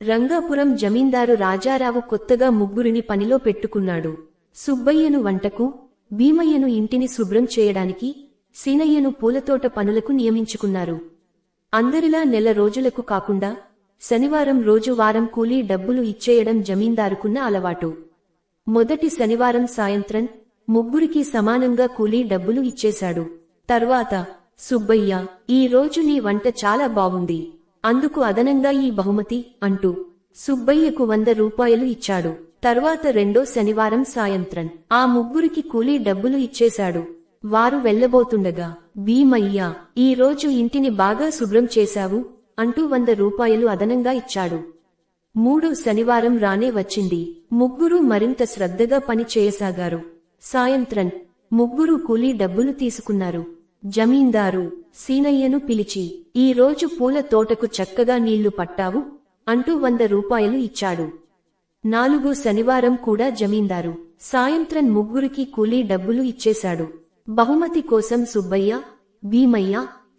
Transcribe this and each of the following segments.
రంగాపురం జమీందారు రాజారావు కొత్తగా ముగ్గురిని పనిలో పెట్టుకున్నాడు. సుబ్బయ్యను వంటకు, భీమయ్యను ఇంటిని శుభ్రం చేయడానికి, సీనయ్యను పూలతోట పనులకు నియమించుకున్నారు. అందరిలా నెల రోజులకు కాకుండా శనివారం రోజు వారం కూలీ డబ్బులు ఇచ్చేయడం జమీందారుకున్న అలవాటు. మొదటి శనివారం సాయంత్రం ముగ్గురికి సమానంగా కూలీ డబ్బులు ఇచ్చేశాడు. తర్వాత, సుబ్బయ్య, ఈ రోజు నీ వంట చాలా బావుంది, అందుకు అదనంగా ఈ బహుమతి అంటూ సుబ్బయ్యకు 100 రూపాయలు ఇచ్చాడు. తర్వాత రెండో శనివారం సాయంత్రం ఆ ముగ్గురికి కూలీ డబ్బులు ఇచ్చేశాడు. వారు వెళ్లబోతుండగా, భీమయ్య, ఈ రోజు ఇంటిని బాగా శుభ్రం చేశావు అంటూ 100 రూపాయలు అదనంగా ఇచ్చాడు. మూడో శనివారం రానే వచ్చింది. ముగ్గురు మరింత శ్రద్ధగా పని చేయసాగారు. సాయంత్రం ముగ్గురు కూలీ డబ్బులు తీసుకున్నారు. జమీందారు సీనయ్యను పిలిచి, ఈ రోజు పూల తోటకు చక్కగా నీళ్లు పట్టావు అంటూ 100 రూపాయలు ఇచ్చాడు. నాలుగో శనివారం కూడా జమీందారు సాయంత్రం ముగ్గురికి కూలీ డబ్బులు ఇచ్చేశాడు. బహుమతి కోసం సుబ్బయ్య, భీమయ్య,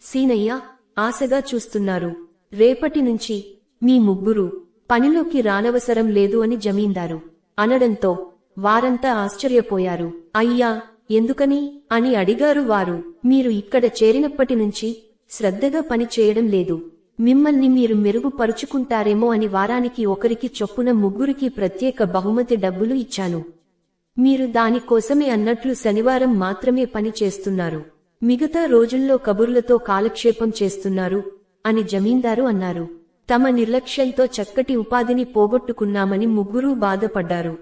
సీనయ్య ఆశగా చూస్తున్నారు. రేపటి నుంచి మీ ముగ్గురు పనిలోకి రానవసరం లేదు అని జమీందారు అనడంతో వారంతా ఆశ్చర్యపోయారు. అయ్యా, ఎందుకని అని అడిగారు వారు. మీరు ఇక్కడ చేరినప్పటి నుంచి శ్రద్ధగా పని చేయడం లేదు, మిమ్మల్ని మీరు మెరుగుపరుచుకుంటారేమో అని వారానికి ఒకరికి చొప్పున ముగ్గురికి ప్రత్యేక బహుమతి డబ్బులు ఇచ్చాను. మీరు దానికోసమే అన్నట్లు శనివారం మాత్రమే పని చేస్తున్నారు, మిగతా రోజుల్లో కబుర్లతో కాలక్షేపం చేస్తున్నారు అని జమీందారు అన్నారు. తమ నిర్లక్ష్యంతో చక్కటి ఉపాధిని పోగొట్టుకున్నామని ముగ్గురూ బాధపడ్డారు.